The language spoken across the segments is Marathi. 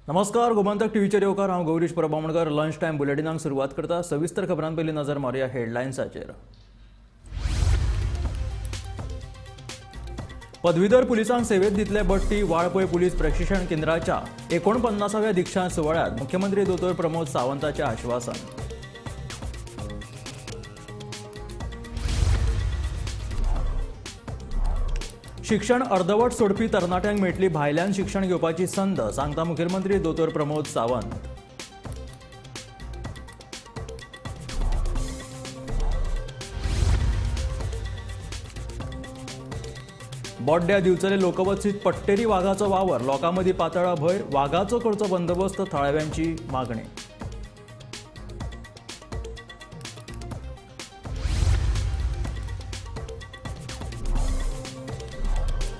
नमस्कार, गोमंतक टीव्हीचेर येवकार हांव गौरीश प्रभामणकर. लंच टायम बुलेटिनाक सुरवात करता. सविस्तर खबरां पयलीं नजर मारया हेडलायन्साचेर. पदवीधर पुलिसांक सेवेत दितले बडटी वाळपय पुलीस प्रशिक्षण केंद्राच्या 49व्या दिक्षांत सुवाळ्यात मुख्यमंत्री दोतोर प्रमोद सावंताचें आश्वासन. शिक्षण अर्धवट सोडपी तरणाट्यांक मेळटली भायल्यान शिक्षण घेवपाची संद, सांगता मुखेलमंत्री दोतोर प्रमोद सावंत. बोड्ड्या दिवचले लोकवचीत पट्टेरी वाघाचो वावर, लोकां मदीं पातळा भंय, वाघाचो करचो बंदोबस्त थळाव्यांची मागणी.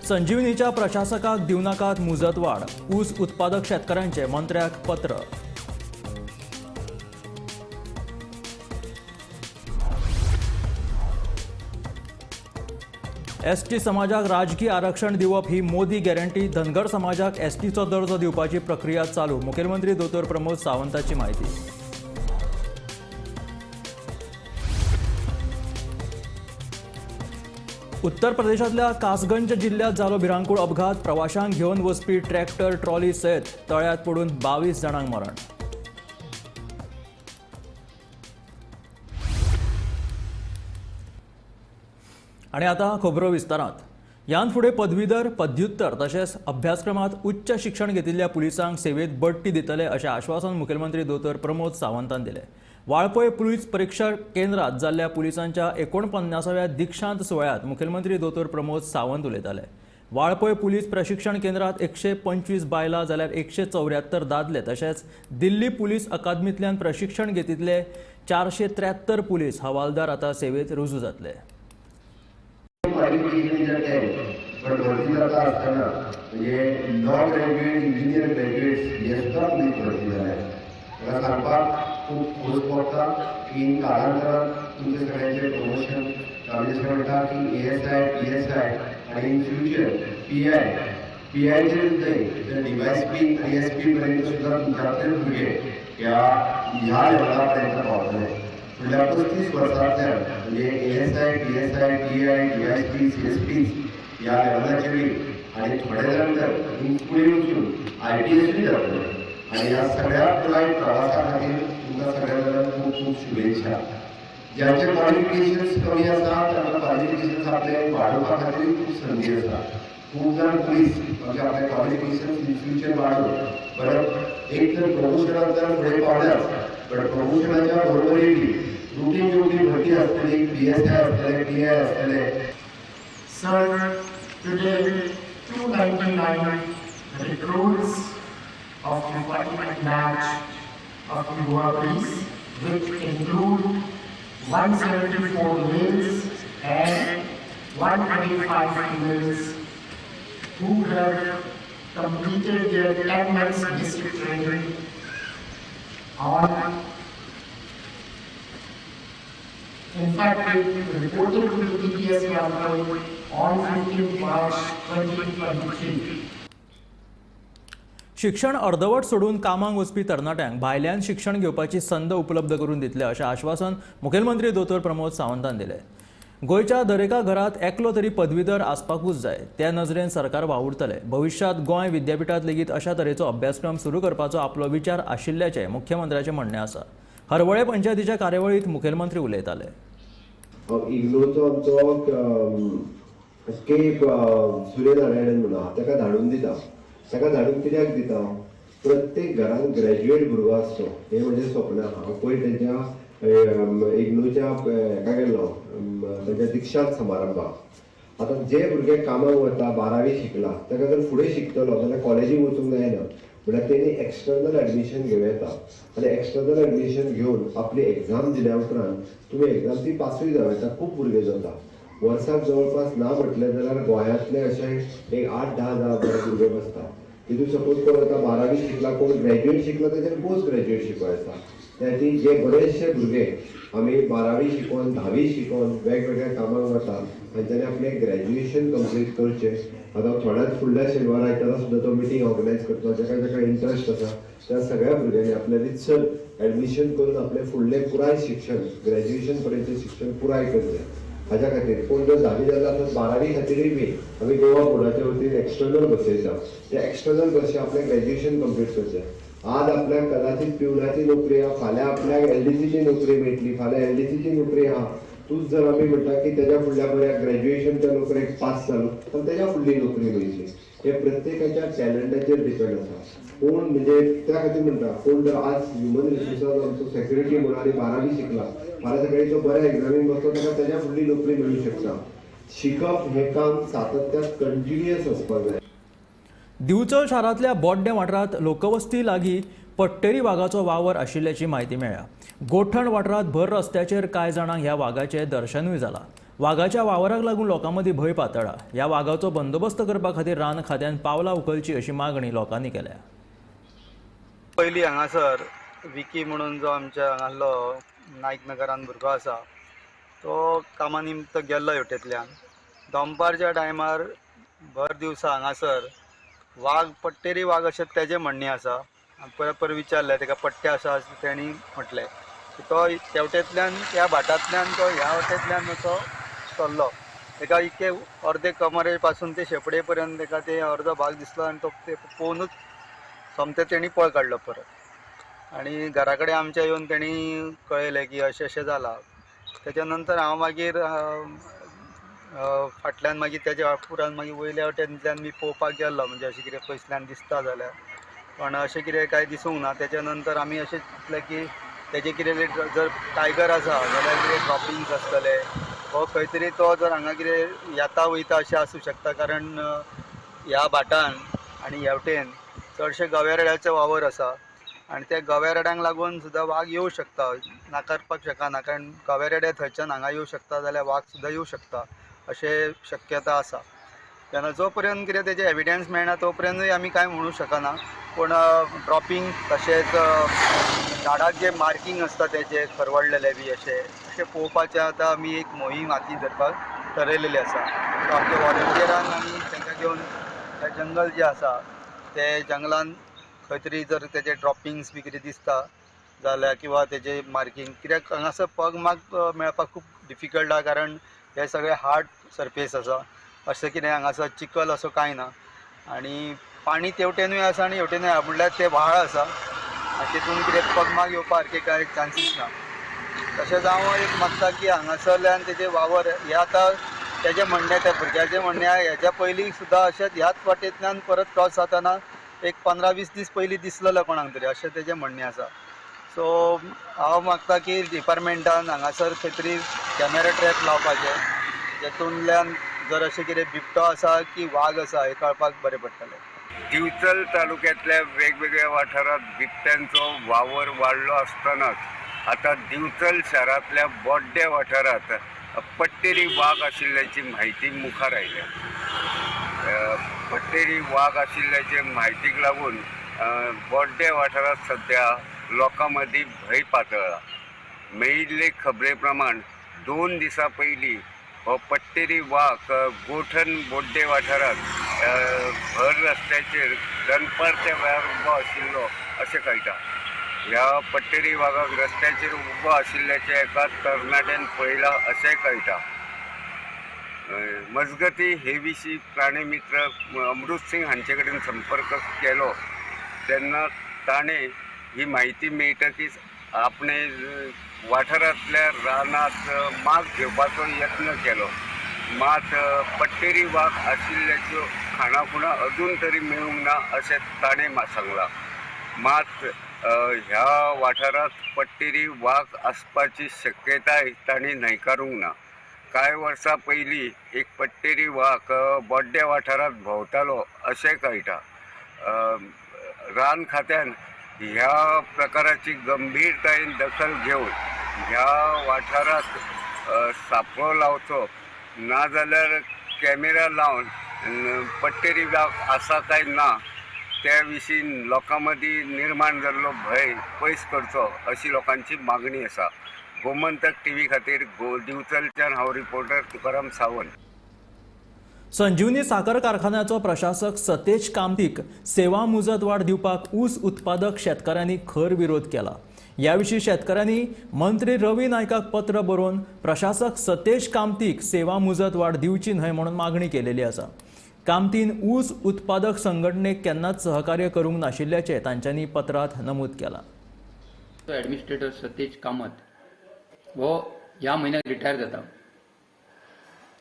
संजीवनीच्या प्रशासकाक दिवनाकात मुजतवाड, ऊस उत्पादक शेतकऱ्यांचे मंत्र्याक पत्र. एसटी समाजाक राजकीय आरक्षण दिवप ही मोदी गॅरंटी, धनगर समाजाक एसटीचो दर्जो दिवपाची प्रक्रिया चालू, मुखेलमंत्री दोतोर प्रमोद सावंताची माहिती. उत्तर प्रदेशातल्या कासगंज जिल्ह्यात जालो भिरांकूळ अपघात, प्रवाशांक घेवन वचपी ट्रॅक्टर ट्रॉली सयत तळ्यात पडून 22 जाणांक मरण. आणि आता खबरो विस्तारांत. ह्यान फुडें पदवीधर, पदव्युत्तर तशेंच अभ्यासक्रमांत उच्च शिक्षण घेतिल्ल्या पुलिसांक सेवेत बडटी दितले अशें आश्वासन मुखेलमंत्री दोतोर प्रमोद सावंतान दिलें. वाळपय पुलीस परीक्षा केंद्रात जाल्ल्या पुलिसांच्या 49व्या दिक्षांत सुवाळ्यात मुखेलमंत्री दोतोर प्रमोद सावंत उलयताले. वाळपय पुलीस प्रशिक्षण केंद्रात 125 बायलां जाल्यार 174 दादले तशेंच दिल्ली पुलीस अकादमींतल्यान प्रशिक्षण घेतिल्ले 473 पुलीस हवालदार आतां सेवेत रुजू जातले. खूप खोस पडटा की काळांतरान तुमचे सगळ्यांचे प्रमोशन आमचे म्हणटा की ASI, PSI आणि इन फ्युचर PIचे सुद्धा DYSP, DSP पर्यंत सुद्धा तुमच्यातले भुरगे ह्या लेवलापर्यंत पावतले. फुडल्या 35 वर्सांतल्यान म्हणजे ASI, PSI, TI, DYSP, CSP ह्या लेवलाचेर आणि थोड्या नंतर फुडें वचून IPSूय जातले. आणि ह्या सगळ्या प्रवासा खातीर तुमकां सगळ्यांना खूप खूप शुभेच्छा. ज्यांचे क्वालिफिकेशन्स कमी आसा तांकां क्वालिफिकेशन्स आपले वाडोवपा खातीर खूप संदी आसा. खूप जाण पुलीस म्हणजे आपले क्वालिफिकेशन्स इन फ्युचर वाडोवप परत एक तर प्रमोशनाक जर फुडें पावल्यात बट प्रमोशनाच्या बरोबरीक रुटीन जेवढी भरती आसतली, PSI आसतले, PI आसतले. Sir, today 299 recruits of the department batch of the Goa Police, which include 174 males and 125 females who have completed their 10 months basic training on. In fact, they reported to the DPS on 15 March 2023. शिक्षण अर्धवट सोडून कामाक वचपी तरणाट्यांक भायल्यान शिक्षण घेवपाची संद उपलब्ध करून दितले अशें आश्वासन मुखेलमंत्री दोतोर प्रमोद सावंतान दिलें. गोंयच्या दरेका घरांत एकलो तरी पदवीधर आसपाकूच जाय, त्या नजरेन सरकार वावुरतले. भविष्यांत गोंय विद्यापीठांत लेगीत अशा तरेचो अभ्यासक्रम सुरू करपाचो आपलो विचार आशिल्ल्याचें मुख्यमंत्र्याचें म्हणणें आसा. हरवळे पंचायतीच्या कार्यावळींत मुखेलमंत्री उलयताले. इग्नोचो आमचो स्केप सूर्यनारायणन म्हणून आहा ताका धाडून दिता. ताका धाडून कित्याक दिता, प्रत्येक घरांत ग्रॅज्युएट भुरगो आसचो हें म्हजें स्वप्न आहा. हांव पयर तेंच्या इग्नोच्या हेका गेल्लो तेंच्या दिक्षांत समारंभाक. आतां जे भुरगे कामाक वता 12वी शिकला ताका जर फुडें शिकतलो जाल्यार कॉलेजीक वचूंक जायना, म्हळ्यार तेणी एक्सटर्नल एडमिशन घेवं येता. आनी एक्सटर्नल एडमिशन घेवन आपली एग्जाम दिल्या उपरांत तुमी एग्जाम ती पासूय जावं येता. खूब भुरगे जाता. वर्साक जवळपास ना म्हटलें जाल्यार गोंयांतले अशे एक 8-10 हजार भुरगे बसता. तितून सपोज कोण आतां 12वी शिकला, कोण ग्रॅज्युएट शिकला, ताचेर पोस्ट ग्रॅज्युएट शिकवाय आसा. त्याची जे बरेचशे भुरगे आमी 12वी शिकून 10वी शिकून वेगवेगळ्या कामाक वता तांच्यांनी आपले ग्रॅज्युएशन कंप्लीट करचें. आता थोड्याच फुडल्या शेनवार आयतारा सुद्दां तो मिटींग ऑर्गनायज करता. जाका इंट्रस्ट आसा त्या सगळ्या भुरग्यांनी आपल्या रितसर ऍडमिशन करून आपले फुडले पुराय शिक्षण ग्रॅज्युएशन पर्यंतचे शिक्षण पुराय करचें. हाच्या खातीर कोण जर 10वी जाल्यार आतां 12वी खातीरय बी आमी गोवा बोर्डाच्या वतीन एक्सटर्नल बसयता. त्या एक्सटर्नल बसी आपलें ग्रॅज्युएशन कंप्लीट करचें. आज आपल्याक कदाचित पिवनाची नोकरी आहा, फाल्यां आपल्याक एलडीसीची नोकरी मेळटली, फाल्यां एलडीसीची नोकरी आहा. तूच जर आमी म्हणटा की तेज्या फुडल्या बऱ्या ग्रॅज्युएशनच्या नोकरेक पास जालो तर तेज्या फुडली नोकरी मेळटली. हे प्रत्येकाच्या टॅलंटाचेर डिपेंड आसा. कोण म्हणजे त्या खातीर म्हणटा कोण जर आज ह्युमन रिसोर्सात आमचो सेक्युरिटी म्हणून आनी 12वी शिकला, फाल्यां सकाळी तो बऱ्या एग्जामीक बसलो ताका तेज्या फुडली नोकरी मेळूं शकता. शिकप हें काम सातत्यान कंटिन्युअस आसपाक जाय. दिवचल शारांतल्या बोड्डे वाठारांत लोकवस्ती लागीं पट्टेरी वाघाचो वावर आशिल्ल्याची म्हायती मेळ्ळ्या. गोठण वाठारांत भर रस्त्याचेर कांय जाणांक ह्या वाघाचें दर्शनूय जालां. वाघाच्या वावराक लागून लोकां मदीं भंय पातळ्ळा. ह्या वाघाचो बंदोबस्त करपा खातीर रान खात्यान पावलां उखलची अशी मागणी लोकांनी केल्या. पयलीं हांगासर विकी म्हणून जो आमच्या हांगासलो नायक नगरान भुरगो आसा तो कामा निमत गेल्लो हेवटेंतल्यान. दनपारच्या टायमार भर दिवसा हांगासर वाघ पट्टेरी वाघ अशें तेजें म्हणणें आसा. परत विचारलें ताका पट्टे आसा अशें तेणी म्हटलें. तो तेवटेंतल्यान त्या भाटांतल्यान तो ह्या वटेंतल्यान असो चल्लो. ताका इतके अर्दे कमरे पासून ते शेपडे पर्यंत ताका ते अर्दो भाग दिसलो आनी तो ते पळोवनूच सोमतें तेणी पळ काडलो परत. आनी घरा कडेन आमच्या येवन तेणी कळयलें की अशें अशें जालां. तेच्या नंतर हांव मागीर फाटल्यान मागीर तेज्या वापुरान मागीर वयल्या वटेंतल्यान मी पळोवपाक गेल्लो म्हणजे अशें कितें पयसल्यान दिसता जाल्यार. पण अशें कितें कांय दिसूंक ना. तेच्या नंतर आमी अशें चिंतलें की तेजें कितें जर टायगर आसा जाल्यार कितें ड्रॉपिंग्स आसतले हो खंय तरी तो जर हांगा कितें येता वयता अशें आसूं शकता. कारण ह्या भाटान आनी हेवटेन चडशे गवेरेड्याचे वावर आसा आनी त्या गवेरेड्यांक लागून सुद्दां वाघ येवं शकता. नाकारपाक शकना कारण गवेरेडे थंयच्यान हांगा येवं शकता जाल्यार वाघ सुद्दां येवं शकता अशें शक्यता आसा. तेन्ना जो पर्यंत कितें तेजे एविडेंस मेळना तो पर्यंतूय आमी कांय म्हणूं शकना. पूण ड्रॉपिंग तशेंच झाडाक जे मार्कींग आसता तेजे खरवडलेले बी अशें पळोवपाचें आतां आमी एक मोहीम हाती धरपाक ठरयलेली आसा. सो आमच्या वॉलंटियरांक आमी तांकां घेवन तें जंगल जें आसा ते जंगलान खंय तरी जर तेजे ड्रॉपिंग्स बी कितें दिसता जाल्यार किंवा तेजे मार्कींग कित्याक हांगासर पग माग मेळपाक खूब डिफिकल्ट आहा. कारण हे सगळे हार्ड सरफेस आसा. अशें कितें हांगासर चिकल असो कांय ना आनी पाणी तेवटेनूय आसा आनी हेवटेनूय आसा म्हणल्यार ते व्हाळ आसा आनी तितून कितें पगमाग येवपा सारके कांय चान्सीस ना. तशेंच हांव एक मागता की हांगासरल्यान तेजे वावर हे आतां तेजें म्हणणें त्या भुरग्याचें म्हणणें हेज्या पयलीं सुद्दां अशेंच ह्याच वाटेंतल्यान परत क्रॉस जाताना एक 15-20 दीस पयलीं दिसलेलो कोणाक तरी अशें तेजें म्हणणें आसा. सो हांव मागता की डिपार्टमेंटान हांगासर खंय तरी कॅमेरा ट्रॅप लावपाचे जेतूंतल्यान जर अशें कितें बिबटो आसा की वाघ आसा हें कळपाक बरें पडटलें. दिवचल तालुक्यातल्या वेगवेगळ्या वाठारात बिबट्यांचो वावर वाडलो असतानाच आता दिवचल शहरातल्या बोड्डे वाठारात पट्टेरी वाघ आशिल्ल्याची माहिती मुखार आयल्या. पट्टेरी वाघ आशिल्ल्याचे म्हायतीक लागून बोड्डे वाठारात सध्या लोकां मदीं भंय पातळ्ळा. मेळिल्ले खबरे प्रमाण 2 दिसां पयलीं हो पट्टेरी वाघ गोठण बोड्डे वाठारात भर रस्त्याचेर दनपारच्या वेळार उबो आशिल्लो अशें कळटा. ह्या पट्टेरी वाघाक रस्त्याचेर उबो आशिल्ल्याचें एका तरणाट्यान पळयलां अशेंय कळटा. मजगती हे विशीं प्राणी मित्र अमृत सिंग हांचे कडेन संपर्क केलो तेन्ना ताणें ही म्हायती मेळटकीच आपणे वाठारांतल्या रानांत माग घेवपाचो यत्न केलो. मात पट्टेरी वाघ आशिल्ल्याच्यो खाणाखुणा अजून तरी मेळूंक ना अशें ताणें सांगलां. मात ह्या वाठारांत पट्टेरी वाघ आसपाची शक्यताय तांणी न्हयकारूंक ना. कांय वर्सां पयलीं एक पट्टेरी वाघ बोड्डे वाठारांत भोंवतालो अशें कळटा. रान खात्यान ह्या प्रकाराची गंभीरतायेन दखल घेवन ह्या वाठारांत सांपळो लावचो नाजाल्यार कॅमेरा लावन पट्टेरी वाघ आसा काय ना त्या विशीं लोकां मदीं निर्माण जाल्लो भंय पयस करचो अशी लोकांची मागणी आसा. गोमंतक टीव्ही खातीर दिवचलच्यान हांव रिपोर्टर तुकाराम सावंत. संजीवनी साखर कारखान्याचो प्रशासक सतेज कामतीक सेवा मुजतवाड दिवपाक ऊस उत्पादक शेतकऱ्यांनी खर विरोध केला. याविषयी शेतकऱ्यांनी मंत्री रवी नायकाक पत्र बरोवन प्रशासक सतेज कामतीक सेवा मुजतवाड दिवची न्हय म्हणून मागणी केलेली आसा. कामतीन ऊस उत्पादक संघटनेक केन्नाच सहकार्य करूंक नाशिल्ल्याचे तांच्यांनी पत्रांत नमूद केला. ॲडमिनिस्ट्रेटर सतेज कामत हो ह्या म्हयन्याक रिटायर जाता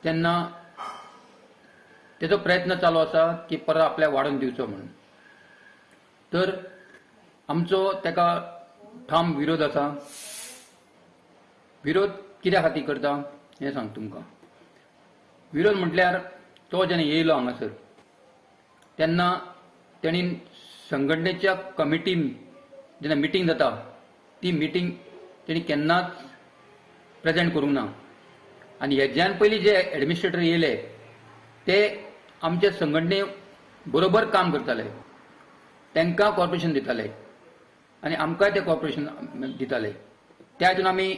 तेन्ना तेजो प्रयत्न चालू आसा की परत आपल्याक वाडोवन दिवचो म्हणून. तर आमचो तेका ठाम विरोध आसा. विरोध कित्या खातीर करता हें सांग तुमकां. विरोध म्हटल्यार तो जेन्ना येयलो हांगासर तेन्ना तेणी संघटनेच्या कमिटीन जेन्ना मिटींग जाता ती मिटींग तेणी केन्नाच प्रेजेंट करूंक ना. आनी हेज्यान पयलीं जे एडमिनिस्ट्रेटर येयले ते आमच्या संघटने बरोबर काम करताले. तांकां कॉर्पोरेशन दिताले आनी आमकांय ते कॉर्पोरेशन दिताले. त्या हातून आमी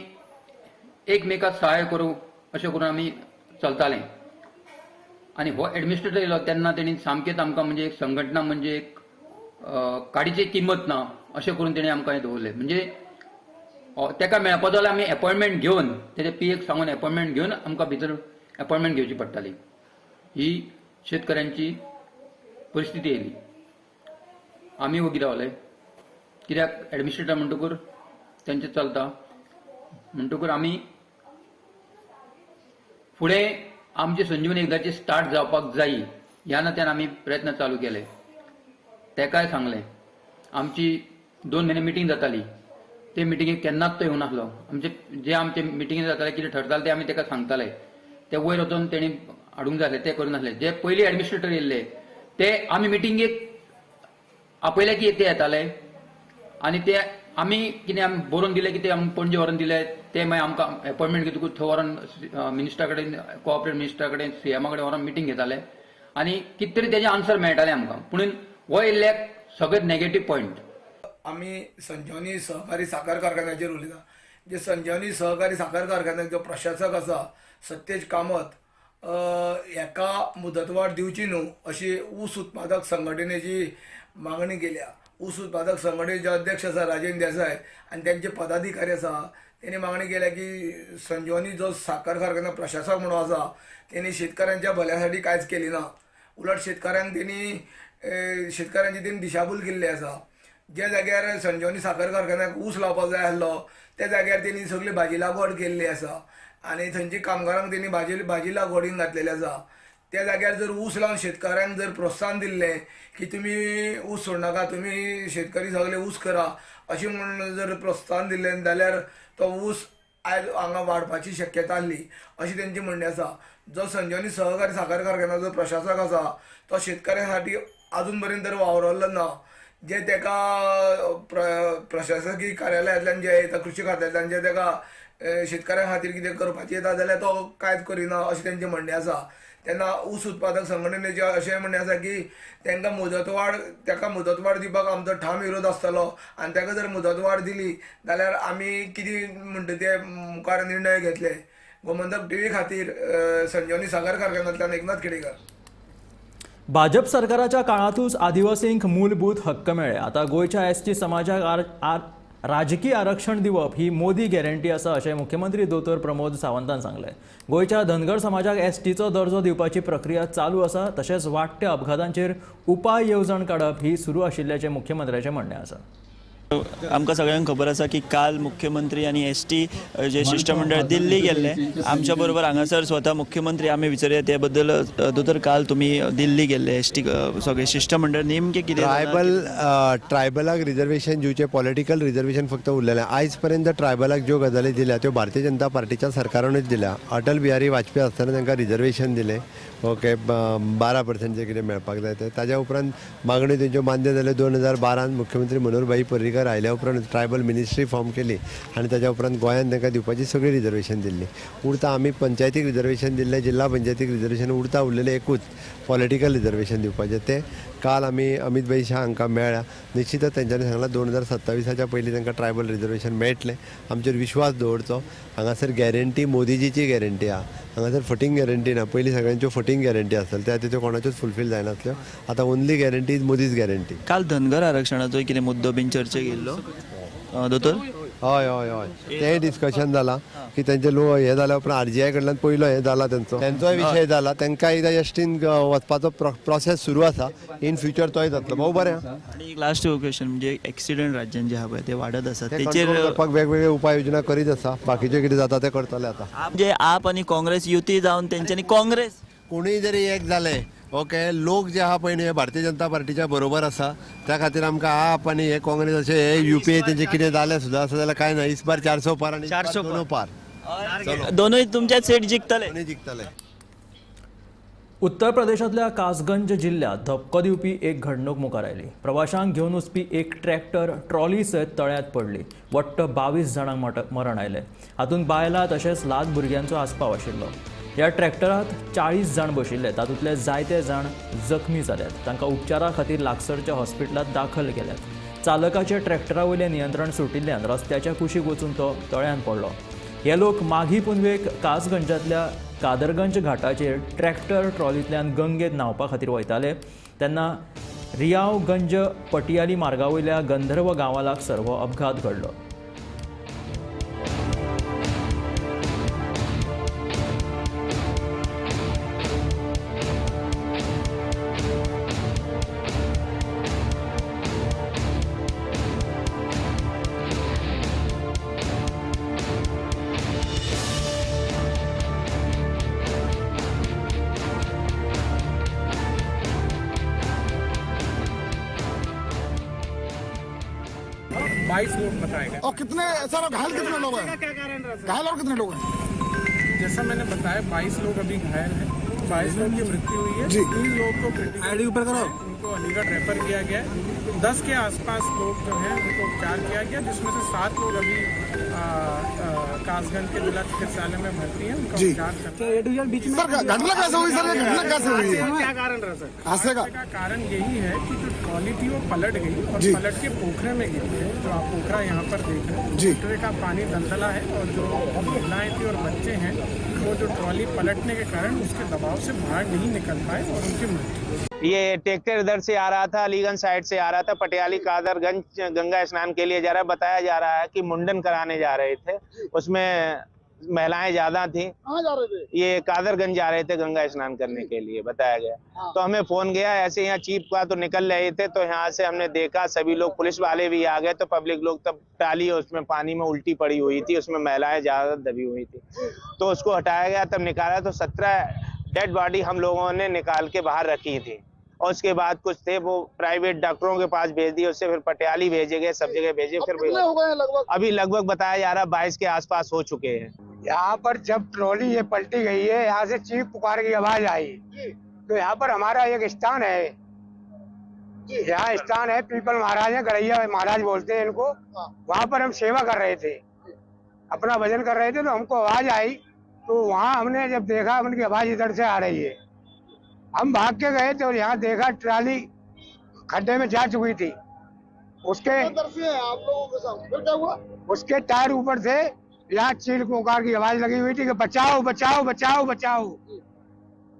एकमेकाक सहाय्य करूं अशें करून आमी चलताले. आनी हो एडमिनिस्ट्रेटर येयलो तेन्ना तेणी सामकेंच आमकां म्हणजे एक संघटना म्हणजे एक काडीची किंमत ना अशें करून तेणी आमकां हें दवरलें. म्हणजे तेका मेळपाक जाल्यार आमी अपॉयंटमेंट घेवन तेजे पीएक सांगून अपॉयंटमेंट घेवन आमकां भितर अपॉयंटमेंट घेवची पडटाली. ही शेतकऱ्यांची परिस्थिती येयली. आमी वगीर रावले कित्याक एडमिनिस्ट्रेटर म्हणटकूर तेंचें चलता म्हणटकूर आमी फुडें आमची संजीवनी एकदाची स्टार्ट जावपाक जायी ह्या नात्यान आमी प्रयत्न चालू केले. तेकाय सांगलें. आमची 2 म्हयने मिटींग जाताली ते मिटींगेक केन्नाच तो येवं नासलो. जे आमचे मिटींगे जाताले कितें ठरतालें ते आमी तेका सांगताले. ते वयर वचून तेणी हाडूंक जाय ते करिनासले. जे पयलीं एडमिनिस्ट्रेटर येयल्ले ते आमी मिटींगेक आपयले की ते येताले आनी ते आमी कितें आमी बरोवन दिलें की ते आमी पणजे व्हरून दिले ते मागीर आमकां अपॉयंटमेंट घेतकूच थंय व्हरून मिनिस्टरा कडेन कोऑपरेट मिनिस्टरा कडेन सीएमा कडेन व्हरून मिटींग घेताले आनी कितें तरी तेजें आन्सर मेळटालें आमकां. पूण हो येयल्ल्याक सगळेंच नेगेटीव पॉयंट. आम्ही संजीवनी सहकारी साखर कारखान्याचेर उलयता. जे संजीवनी सहकारी साखर कारखान्याक जो प्रशासक आसा सतेज कामत एका मुदतवाड दिवची न्हू अशी ऊस उत्पादक संघटनेची मागणी केल्या. ऊस उत्पादक संघटनेचे अध्यक्ष आसा राजेंद्र देसाय आनी त्यांचे पदाधिकारी आसा त्यांनी मागणी केल्या की संजीवनी जो साखर कारखाना प्रशासक म्हणून आसा त्यांनी शेतकऱ्यांच्या भल्यासाठी कांयच केली ना. उलट शेतकऱ्यांची त्यांनी दिशाभूल केल्ली आसा. ज्या जाग्यार संजीवनी साखर कारखान्याक ऊस लावपाक जाय आसलो त्या जाग्यार त्यांनी सगळी भाजी लागवड केल्ली आसा आनी थंयची कामगारांक त्यांनी भाजी लागवडीन घातलेली आसा. त्या जाग्यार जर ऊस लावन शेतकऱ्यांक जर प्रोत्साहन दिल्लें की तुमी ऊस सोडनाका तुमी शेतकरी सगळे ऊस करा अशें म्हणून जर प्रोत्साहन दिल्लें जाल्यार तो ऊस आयज हांगा वाडपाची शक्यता आसली अशी तेंची म्हणणी आसा. जो संजीवनी सहकारी साखर कारखान्याचो प्रशासक आसा तो शेतकऱ्यां साठी अजून पर्यंत तर वावरलो ना. जे तेका प्रशासकीय कार्यालयांतल्यान जे येता कृषी खात्यांतल्यान जे तेका शेतकऱ्यां खातीर कितें करपाचें येता जाल्यार तो कांयच करिना अशें तेंचें म्हणणें आसा. तेन्ना ऊस उत्पादक संघटनेचें अशें म्हणणें आसा की तेका मुदतवाड दिवपाक आमचो ठाम विरोध आसतलो आनी तेका जर मुदतवाड दिली जाल्यार आमी कितें म्हणटा ते मुखार निर्णय घेतले. गोमंतक टीव्ही खातीर संजीवनी साखर कारखान्यांतल्यान एकनाथ केडेकर. भाजप सरकाराच्या काळातूच आदिवासींक मूलभूत हक्क मेळ्ळे. आता गोयच्या एसटी समाजाक राजकीय आरक्षण दिवप ही मोदी गॅरंटी आसा अशें मुख्यमंत्री दोतोर प्रमोद सावंतान सांगलें. गोयच्या धनगर समाजाक एसटीचो दर्जो दिवपाची प्रक्रिया चालू आसा. तशेंच वाडट्या अपघातांचेर उपाय येवजण काडप ही सुरू आशिल्ल्याचें मुख्यमंत्र्याचें म्हणणें आसा. आमकां सगळ्यांक खबर आसा की काल मुख्यमंत्री आनी एसटी जे शिष्टमंडळ दिल्ली गेल्ले आमच्या बरोबर हांगासर स्वता मुख्यमंत्री आमी विचारया ते बद्दल. दोतोर काल तुमी दिल्ली गेल्ले एसटी सगळे शिष्टमंडळ नेमके कितें ट्रायबलाक रिजर्वेशन दिवचे पॉलिटिकल रिजर्वेशन फक्त उरलेलें. आयज पर्यंत ट्रायबलाक ज्यो गजाली दिल्या त्यो भारतीय जनता पार्टीच्या सरकारानूच दिल्या. अटल बिहारी वाजपेयी आसतना तांकां रिजर्वेशन दिलें. ओके 12% जे कितें मेळपाक जाय तें ताज्या उपरांत मागण्यो तेंच्यो मान्य जाल्यो 2012 मुख्यमंत्री मनोहरभाई पर्रीकार आयल्या उपरांत ट्रायबल मिनिस्ट्री फॉर्म केली आनी ताज्या उपरांत गोंयांत तांकां दिवपाची सगळी रिजर्वेशन दिल्ली. उरता आमी पंचायतीक रिजर्वेशन दिल्लें, जिल्हा पंचायतीक रिजर्वेशन उरता उरलेलें एकूच पॉलिटिकल रिजर्वेशन दिवपाचें. तें काल आमी अमित भाई शाह हांकां मेळ्ळ्या. निश्चितच तेंच्यांनी सांगलां 2027 पयलीं तांकां ट्रायबल रिजर्वेशन मेळटलें. आमचेर विश्वास दवरचो. हांगासर गॅरंटी मोदीजीची गॅरंटी आहा. हांगासर फटींग गॅरंटी ना. पयलीं सगळ्यांच्यो फटींग गॅरंटी आसताल्यो त्या त्यो कोणाच्योच फुलफील जायनासल्यो. आतां only guarantee is Modi's guarantee. काल धनगर आरक्षणाचो कितें मुद्दो बीन चर्चेक येयल्लो दोतोर? हय हय हय तें डिस्कशन जालां की तेंचे लो हें जाल्या उपरांत RGI कडल्यान पयलो हें जाला तेंचोय विशय जाला. तांकां एकदां एसटीन वचपाचो प्रोसेस सुरू आसा. इन फ्युचर तोय जातलो. भोव बरें. आनी एक लास्ट क्वेश्चन म्हणजे एक्सिडेंट राज्यान जे आहा पळय ते वाडत आसा तेचेर तेचेर करपाक वेगवेगळे उपाय योजना करीत आसा. बाकीचें कितें जाता तें करतले आतां. म्हणजे आप आनी काँग्रेस युती जावन तेंच्यांनी काँग्रेस कोणूय जरी एक जालें ओके लोक जे आहा पळय न्ही हे भारतीय जनता पार्टीच्या बरोबर आसा. त्या खातीर आमकां आप आनी हे काँग्रेस अशें हे UPA तेंचें कितें जालें सुद्दां आसा जाल्यार कांय ना. इस बार 400 पार आनी 400 पार दोनूय तुमच्याच सेट जिखतले. कोणी जिखतले. उत्तर प्रदेशातल्या कासगंज जिल्ह्यात धक्को दिवपी एक घडणूक मुखार आयली. प्रवाशांक घेवन वचपी एक ट्रॅक्टर ट्रॉली सयत तळ्यांत पडली. वट्ट 22 जाणांक मरण आयलें. हातूंत बायलां तशेंच ल्हान भुरग्यांचो आस्पाव आशिल्लो. ह्या ट्रॅक्टरांत 40 जाण बशिल्ले. तातूंतले जायते जाण जखमी जाल्यात. तांकां उपचारा खातीर लागसरच्या हॉस्पिटलांत दाखल केल्यात. चालकाचें ट्रॅक्टरा वयलें नियंत्रण सुटिल्ल्यान रस्त्याच्या कुशीक वचून तो तळ्यांत पडलो. हे लोक मागी पुनवेक कासगंजांतल्या कादरगंज घाटाचेर ट्रॅक्टर ट्रॉलींतल्यान गंगेत न्हांवपा खातीर वयताले तेन्ना रियावगंज पटियाली मार्गावयल्या गंधर्व गांवा लागसर हो अपघात घडलो. और कितने सर घायल कितने लोग हैं? घायल और कितने लोग हैं? जैसा मैंने बताया 22 लोग अभी घायल हैं. 22 लोगों की मृत्यु हुई है. 3 लोग को क्रिटिकल उनको अलीगढ़ रेफर किया गया है. 10 के आसपास लोग जो हैं उनको उपचार किया गया, जिसमें से 7 लोग अभी कासगंज के जिला चिकित्सालय में भर्ती हैं. उनका उपचार करते हैं. सर घटना कैसे हुई? सर घटना कैसे हुई? क्या कारण रहा सर? हादसे का कारण यही है कि जो ट्रॉली थी वो पलट गई और पलट के पोखरे में गिरी है. जो आप पोखरा यहाँ पर देख रहे हैं, पोखरे का पानी दलदला है और जो महिलाएं थी और बच्चे हैं वो जो ट्रॉली पलटने के कारण उसके दबाव से बाहर नहीं निकल पाए और उनकी मृत्यु. ये ट्रैक्टर इधर से आ रहा था, अलीगंज साइड से आ रहा था, पटियाली कादरगंज गंगा स्नान के लिए जा रहा. बताया जा रहा है कि मुंडन कराने जा रहे थे. उसमें महिलाएं ज्यादा थी. कहाँ जा रहे थे? ये कादरगंज जा रहे थे गंगा स्नान करने के लिए बताया गया. तो हमें फोन गया ऐसे यहाँ चीप का तो निकल रहे थे. तो यहाँ से हमने देखा सभी लोग, पुलिस वाले भी आ गए. तो पब्लिक लोग तब टाली उसमें पानी में उल्टी पड़ी हुई थी. उसमें महिलाएं ज्यादा दबी हुई थी. तो उसको हटाया गया. तब निकाला तो 17 डेड बॉडी हम लोगों ने निकाल के बाहर रखी थी. और उसके बाद कुछ थे वो प्राइवेट डॉक्टरों के पास भेज दिए. उससे फिर पटियाली भेजे गए, सब जगह भेजे. फिर अभी लगभग बताया जा रहा 22 के आसपास हो चुके हैं. यहाँ पर जब ट्रॉली ये पलटी गई है, यहाँ से चीख पुकार की आवाज आई. तो यहाँ पर हमारा एक स्थान है, यहाँ स्थान है पीपल महाराज है, गरैया महाराज बोलते हैं इनको. वहाँ पर हम सेवा कर रहे थे, अपना भजन कर रहे थे. तो हमको आवाज आई. तो वहाँ हमने जब देखा उनकी आवाज इधर से आ रही है, हम भाग के गए थे और यहाँ देखा ट्राली खड्डे में जा चुकी थी. उसके आप लोगों के साथ फिर क्या हुआ? उसके टायर ऊपर से यहाँ चीख पुकार की आवाज लगी हुई थी कि बचाओ बचाओ बचाओ बचाओ.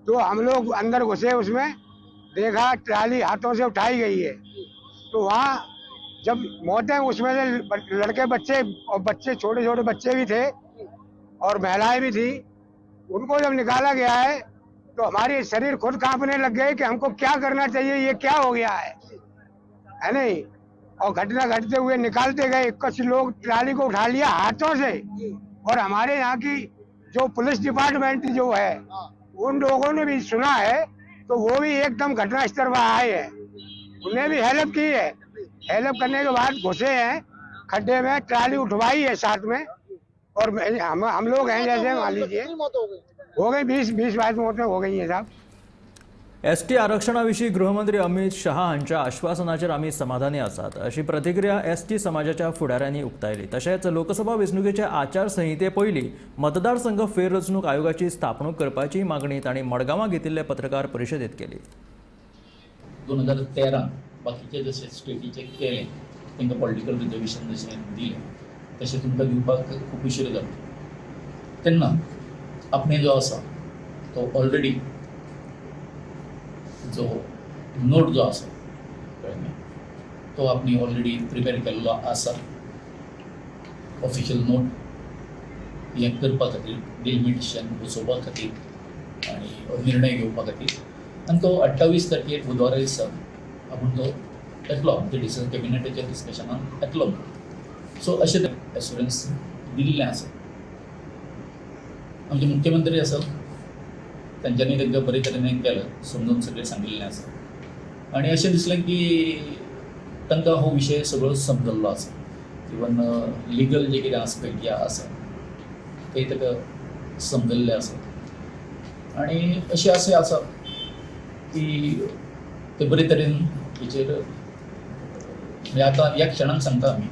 तो हम लोग अंदर घुसे, उसमें देखा ट्राली हाथों से उठाई गई है. तो वहाँ जब मौतें, उसमें से लड़के बच्चे और बच्चे छोटे छोटे बच्चे भी थे और महिलाएं भी थी. उनको जब निकाला गया है तो हमारे शरीर खुद कांपने लग गए कि हमको क्या करना चाहिए, ये क्या हो गया है नहीं. और घटना घटते हुए निकालते गए. कुछ लोग ट्राली को उठा लिया हाथों से. और हमारे यहाँ की जो पुलिस डिपार्टमेंट जो है उन लोगों ने भी सुना है, तो वो भी एकदम घटनास्थल पर आए हैं. उन्हें भी हेल्प की है. हेल्प करने के बाद घुसे हैं खड्डे में, ट्राली उठवाई है साथ में. और हम लोग हैं जैसे मान लीजिए हो गई 20-22 मौतें हो गई हैं साहब. एसटी आरक्षणाविशीं गृहमंत्री अमित शहा हांच्या आश्वासनाचेर आमी समाधानी आसात अशी प्रतिक्रिया एसटी समाजाच्या फुडाऱ्यांनी उक्तायली. तशेंच लोकसभा वेंचणुकेचे आचारसंहिते पयलीं मतदारसंघ फेररचणूक आयोगाची स्थापणूक करपाची मागणी तांणी मडगांवां घेतिल्ले पत्रकार परिशदेंत केली. 2013 बाकीचे जसे स्टेटीचे केले तांकां पॉलिटिकल रिजर्वेशन जशें दिलें तशें तुमकां दिवपाक खूब उशीर जालो. तेन्ना आपणे जो आसा तो ऑलरेडी जो नोट जो आसा कळ्ळें तो आपणी ऑलरेडी प्रिपेर केल्लो आसा. ऑफिशियल नोट हें करपा खातीर डिलिमिटेशन बसोवपा खातीर आनी निर्णय घेवपा खातीर आनी तो 28 तारखेक बुधवारा दिसा आपूण तो येतलो आमच्या डिसिजन कॅबिनेटाच्या डिस्कशनान येतलो. सो अशें एश्युरन्स दिल्लें आसा. आमचे मुख्यमंत्री आसा तांच्यांनी तांकां बरे तरेन केलं समजून सगळें सांगिल्लें आसा आनी अशें दिसलें की तांकां हो विशय सगळो समजल्लो आसा. इवन लिगल जे कितें आस्पेक्ट जे आसा ते ताका समजल्ले आसा आनी अशें अशें आसा की ते बरे तरेन हेचेर म्हणजे आतां ह्या क्षणाक सांगता आमी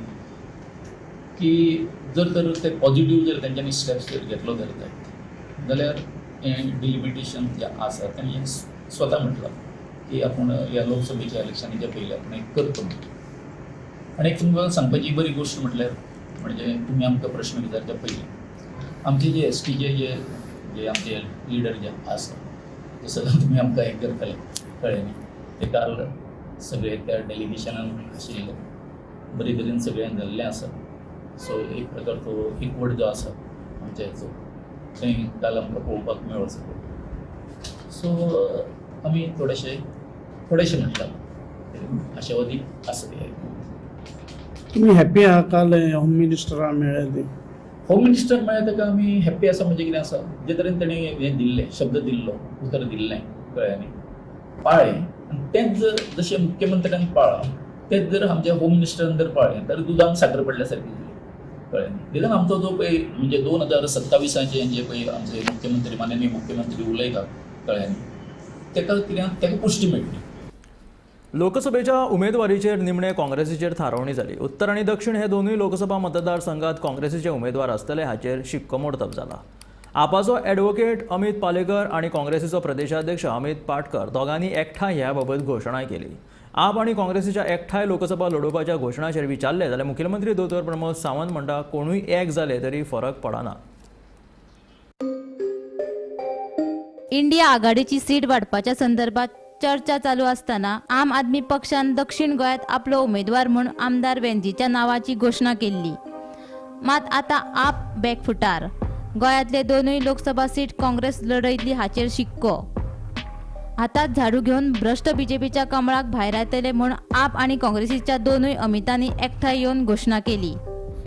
की जर तर ते पॉझिटिव्ह जर तांच्यांनी स्टेप्स जर घेतलो जाल्यार हें डिलिमिटेशन जें आसा तांणी स्वता म्हटलां की आपूण ह्या लोकसभेच्या इलेक्शनाच्या पयलीं आपण हें करतो. आनी एक तुमकां सांगपाची बरी गोश्ट म्हटल्यार म्हणजे तुमी आमकां प्रश्न विचारच्या पयलीं आमचे जे एसटीचे जे आमचे लिडर जे आसा जसं तुमी आमकां हें करताले कळ्ळें न्ही ते काल सगळे त्या डेलिगेशनान आशिल्ले बरे तरेन सगळ्यांक जाल्लें आसा. सो एक प्रकार तो एकवट जो आसा आमच्या हेचो थंय काल आमकां पळोवपाक मेळ्ळो सगळो. सो आमी थोडेशे म्हटला आशावादी आसा ते. तुम्ही हॅपी आहात? काल होम मिनिस्टराक मेळ्ळे ते. होम मिनिस्टर मेळ्ळे ताका आमी हॅप्पी आसा म्हणजे कितें आसा जे तरेन ताणें हें दिल्लें शब्द दिल्लो उतर दिल्लें कळ्ळें न्ही पाळ्ळें आनी तेंच जर जशें मुख्यमंत्र्यान पाळ्ळां तेंच जर आमच्या होम मिनिस्टरान जर पाळ्ळें जाल्यार दुदांक साखर पडल्या सारकी जाली कळ्ळें न्ही. देखून आमचो जो पळय म्हणजे 2027 जे पळय आमचे मुख्यमंत्री माननीय मुख्यमंत्री उलयता कळ्ळें न्ही ताका पुश्टी मेळटली. लोकसभेच्या उमेदवारीचेर निमणे काँग्रेसीचेर थारावणी जाली. उत्तर आनी दक्षिण हे दोनूय लोकसभा मतदारसंघात काँग्रेसीचे उमेदवार आसतले हाचेर शिक्कोमोर्तब जाला. आपाचो ॲडव्होकेट अमित पालेकर आनी काँग्रेसीचो प्रदेशाध्यक्ष अमित पाटकर दोगांनी एकठांय ह्या बाबत घोशणाय केली. आप आनी काँग्रेसीच्या एकठांय लोकसभा लडोवपाच्या घोशणाचेर विचारले जाल्यार मुखेलमंत्री दोतोर प्रमोद सावंत म्हणटा कोणूय एक जाले तरी फरक पडना. इंडिया आघाडीची सीट वाडपाच्या संदर्भात चर्चा चालू असताना आम आदमी पक्षान दक्षिण गोंयांत आपलो उमेदवार म्हूण आमदार वेंजीच्या नावाची घोशणा केल्ली. मात आता आप बॅकफुटार. गोंयांतले दोनूय लोकसभा सीट काँग्रेस लढयतली हाचेर शिक्को. हातात झाडू घेवन भ्रष्ट बीजेपीच्या कमळाक भायर येतले म्हूण आप आनी काँग्रेसीच्या दोनूय अमितांनी एकठांय येवन घोशणा केली.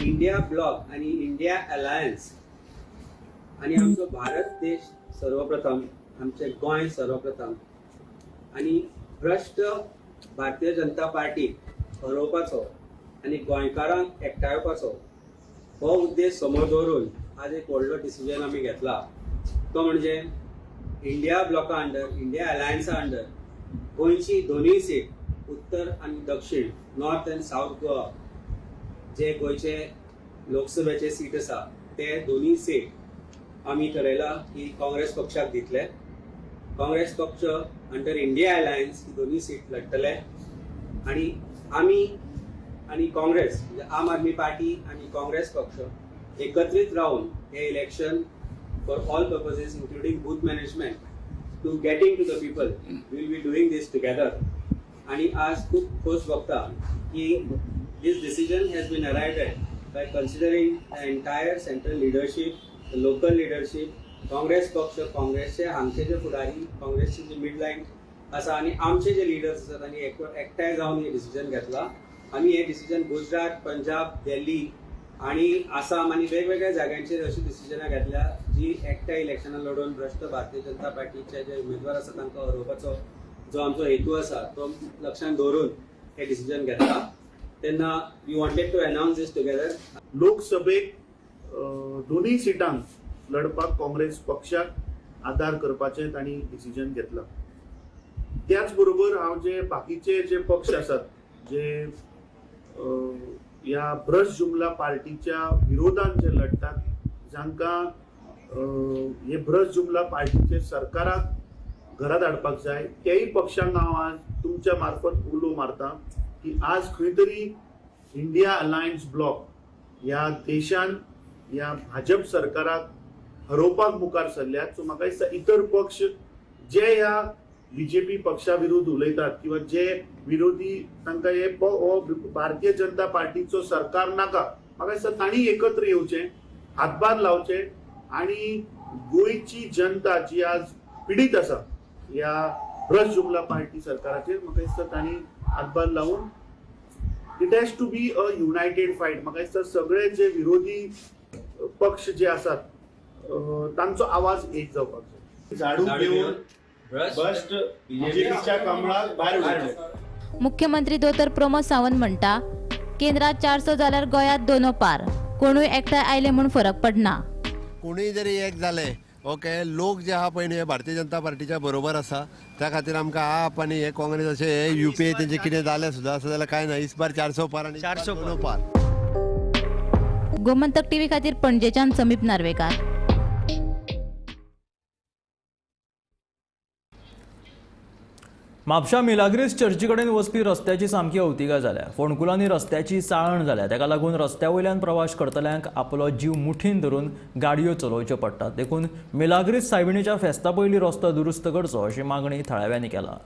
इंडिया ब्लॉक आणि इंडिया अलायन्स आणि आमचो भारत देश सर्वप्रथम आमचे गोंय सर्वप्रथम आणि भ्रष्ट भारतीय जनता पार्टीक हरोवपाचो आणि गोंयकारांक एकठांयवपाचो हो उद्देश समोर दवरून आज एक व्हडलो डिसिजन आमी घेतला. तो म्हणजे इंडिया ब्लॉका अंडर इंडिया अलायन्सा अंडर गोंयची दोनूय सीट उत्तर आनी दक्षिण नॉर्थ अँड साऊथ गोवा जे गोंयचे लोकसभेचे सीट आसा ते दोनूय सीट आमी थारायला की काँग्रेस पक्षाक दितले. काँग्रेस पक्ष अंडर इंडिया अलायन्स ही दोनूय सीट लढतले आणि आमी आणि काँग्रेस म्हणजे आम आदमी पार्टी आणि काँग्रेस पक्ष एकत्रित राहून हे election for all purposes including booth management to getting to the people will be doing this together. आणि आज खूप खोस बघता की this decision has been arrived at by considering the entire central leadership, the local leadership, Congress पक्ष, काँग्रेसचे हांगचे जे फुडारी, काँग्रेसची जी मिडलायन आसा आणि आमचे जे लिडर्स आसात आनी एकठांय जावन हे डिसिजन घेतला. आमी हे डिसिजन गुजरात, पंजाब, दिल्ली आणि आसाम आणि वेगवेगळ्या जाग्यांचेर अशी डिसिजनां घेतल्या जी एकठांय इलेक्शनां लढोवन भ्रष्ट भारतीय जनता पार्टीचे जे उमेदवार आसा तांकां हरोवपाचो जो आमचो हेतू आसा तो लक्षांत दवरून हे डिसिजन घेतला. तेन्ना we wanted to announce this together. लोकसभेक दोनूय सिटांक लढपाक काँग्रेस पक्षाक आदार करपाचें तांणी डिसिजन घेतला. त्याच बरोबर हांव जे बाकीचे जे पक्ष आसात जे ह्या भ्रष्ट जुमला पार्टीच्या विरोधात जे लढतात, जांकां हे भ्रष्ट जुमला पार्टीचे सरकाराक घरा धाडपाक जाय, त्याही पक्षांक हांव आज तुमच्या मार्फत उलो मारता की आज खंय तरी इंडिया अलायन्स ब्लॉक ह्या देशान ह्या भाजप सरकाराक हरोवपाक मुखार सरल्यात. सो म्हाका दिसता इतर पक्ष जे ह्या बीजेपी पक्षा विरुद्ध उलयतात किंवा जे विरोधी तांकां हे भारतीय जनता पार्टीचो सरकार नाका, म्हाका दिसता तांणी एकत्र येवचे, हातभार लावचे आणि गोंयची जनता जी आज पीडित आसा ह्या भ्रष्ट जुमला पार्टी सरकाराचेर, म्हाका दिसता तांणी हातभार लावून it has to be a united fight. म्हाका दिसता सगळे जे विरोधी पक्ष जे आसात तांचो आवाज एक जावपाक जाय. झाडू घेवन भ्रष्ट बीजेपीच्या कमळाक भायर उडयले. मुख्यमंत्री दोतर प्रमोद सावंत म्हणटा, केंद्रात 400 जाल्यार गोंयांत 2 पार, कोणूय एकठांय आयले म्हूण फरक पडना. कोणीय जरी एक जाले ओके, लोक जे आहा पळय न्ही भारतीय जनता पार्टीच्या बरोबर आसा, त्या खातीर आमकां आप आनी हे काँग्रेस अशे युपीए तेंचे कितें जालें सुद्दां आसा जाल्यार कांय ना, इस बार 400 पार आनी 400 पार. गोमंतक टीव्ही खातीर पणजेच्यान समीप नार्वेकार. म्हापशा मिलाग्रीस चर्ची कडेन वचपी रस्त्याची सामकी अवतिकाय जाल्या. फोंडकुलांनी रस्त्याची चाळण जाल्या, ताका लागून रस्त्या वयल्यान प्रवास करतल्यांक आपलो जीव मुठीन धरून गाडयो चलोवच्यो पडटात. देखून मिलाग्रीस सायबिणीच्या फेस्ता पयलीं रस्तो दुरुस्त करचो अशी मागणी थळाव्यांनी केला.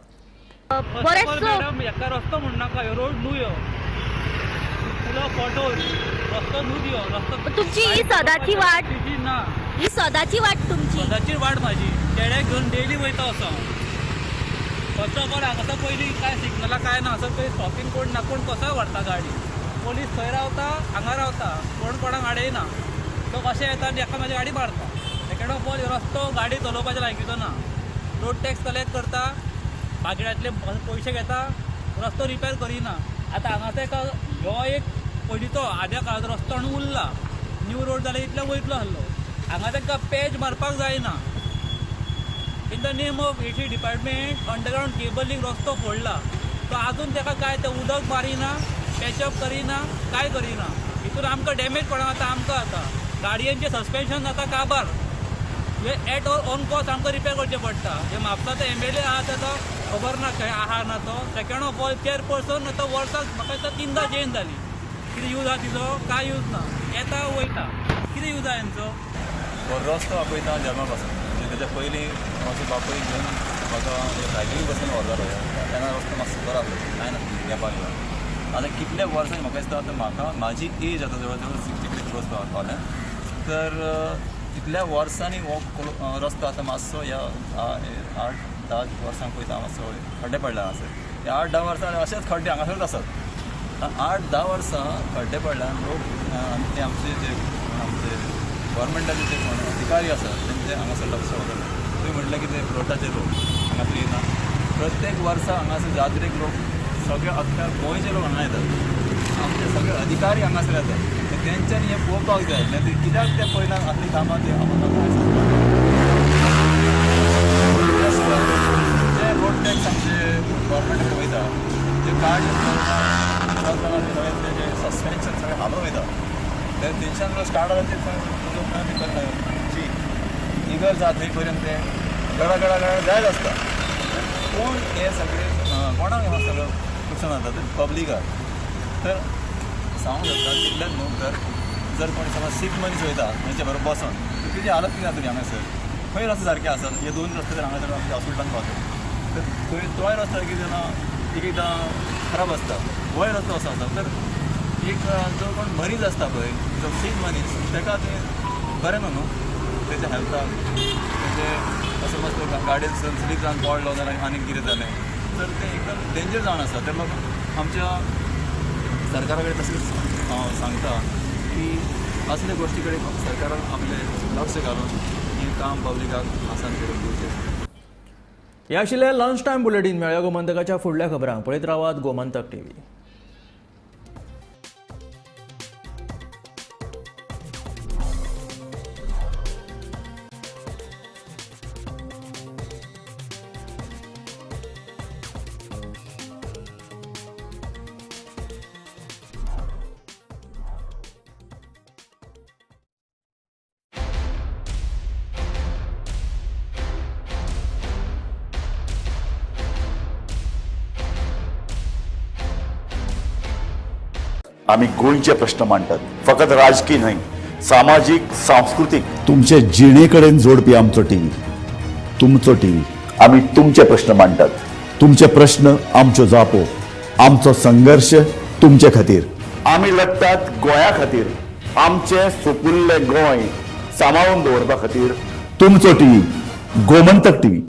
रस्तो म्हणनाका, रोड न्हू यो फोटो रस्तो न्हू दियो. रस्तो तुमची ही सदाची वाट, ना ही सदाची वाट तुमची. सदाची वाट म्हाजी. चेड्याक घेवन डेली वयता असो. फर्स्ट ऑफ ऑल हांगासर पयलीं काय सिग्नलां काय ना, असो खंय स्टॉपिंग कोण ना, कोण कसोय व्हरता गाडी. पोलीस थंय रावता, हांगा रावता, कोण कोणाक आडयना. तो कशें येता आनी एका म्हाजी गाडी मारता. सेकेंड ऑफ ऑल रस्तो गाडी चलोवपाच्या लायकीचो ना. रोड टॅक्स कलेक्ट करता, पाकिटांतले पयशे घेता, रस्तो रिपेर करिना. आतां हांगासर हो एक पयलींचो आद्या काळाचो रस्तो आनी उरला. न्यू रोड जाल्यार इतलो वयतलो आसलो. हांगा तांकां पेज मारपाक जायना. In the name of eighty department underground cabling रस्तो फोडला. तो आजून ताका काय ते उदक मारिना, पॅचअप करिना, काय करिना. हितून आमकां डॅमेज कोणाक जाता, आमकां जाता. गाडयांचें सस्पेन्शन जाता काबार. हे एट ऑर ऑन कॉस्ट आमकां रिपेर करचें पडटा. हे म्हापसाचो MLA आहा ताचो खबर ना खंय आहा ना तो. सेकेंड ऑफ ऑल चेअरपर्सन तो वर्साक म्हाका दिसता 3दा चेंज जाली. कितें यूज आहा तिजो, काय यूज ना. येता वयता, कितें यूज आहा हेंचो. रस्तो आपयता जल्मा पासून. तेच्या पयलीं म्हाजो बापूय घेवन म्हाका सायकलींग बसून व्हरतालो. तेन्ना रस्तो मातसो बरो आसलो, कांय ना घेवपाक येवन. आतां कितल्या वर्सांनी म्हाका दिसता आतां म्हाका म्हाजी एज आतां जवळ जवळ 60 क्रॉस पावले. तर तितल्या वर्सांनी हो रस्तो आतां मातसो ह्या 8-10 वर्सांक पळयता मातसो खड्डे पडला हांगासर. हे 8-10 वर्सां अशेंच खड्डे हांगासरूच आसात. 8-10 वर्सां खड्डे पडल्यान लोक आनी ते आमचे जे गव्हर्मेंटाचे जे कोण अधिकारी आसात तेंचे हांगासर लक्ष वचना. तुवें म्हटलें की ते फ्लोटाचे लोक हांगासर येना. प्रत्येक वर्सा हांगासर जात्रेक लोक सगळे अख्ख्या गोंयचे लोक हांगा येतात. आमचे सगळे अधिकारी हांगासर येतात. तेंच्यांनी हें पळोवपाक जाय. नाजाल्यार कित्याक ते पयल्यान आपली कामां ते आमकां कांय सांगतात. जे रोड टॅक्स आमचे गव्हर्मेंटाक वयता, जे कार्ड जे सस्पेन्शन सगळें हालोवन वयता, ते तेंच्यान स्टार्ट जाता ते करता. इगर जात थंय पर्यंत ते गडा जायच आसता. पूण हे सगळे कोणाक हे सगळं नुकसान जाता ते पब्लिकाक. तर सांगूंक शकता तितल्यान न्हू, जर कोणी समज सीख मनीस वयता तेंचे बरोबर बसून तेजी हालत कितें जातली हांगासर. खंय रस्ते सारके आसत. हे 2 रस्ते जर हांगासर आमच्या हॉस्पिटलांत पावतात तर थंय तोय रस्तो कितें जाता एक एकदां खराब आसता. होय रस्तो असो आसा तर एक जो कोण मरीज आसता पळय, जो सीख मनीस, ताका तें बरें न्हू तेच्या हेल्थाक. तेजे समज तो गाडयेन स्लीप जावन पडलो जाल्यार आनीक कितें जालें तर ते एकदम डेंजर जावन आसा. ते म्हाका आमच्या सरकारा कडेन तशेंच सांगता की असले गोश्टी कडेन सरकारान आपलें लक्ष घालून हें काम पब्लिकाक आसान करून दिवचें. हे आशिल्लें लंच टायम बुलेटीन. मेळ्या गोमंतकाच्या फुडल्या खबरांक पळयत रावात गोमंतक टीव्ही. आम्ही गोंयचे प्रश्न मांडटात, फकत राजकीय न्हय, सामाजीक सांस्कृतिक. तुमचे जिणेकडेन जोडपी आमचो टीव्ही, तुमचो टीव्ही. आम्ही तुमचे प्रश्न मांडटात. तुमचे प्रश्न आमच्यो जापो, आमचो संघर्ष तुमचे खातीर. आम्ही लढटात गोंया खातीर, आमचे सोपुल्ले गोंय सांबाळून दवरपा खातीर. तुमचो टीव्ही, गोमंतक टीव्ही.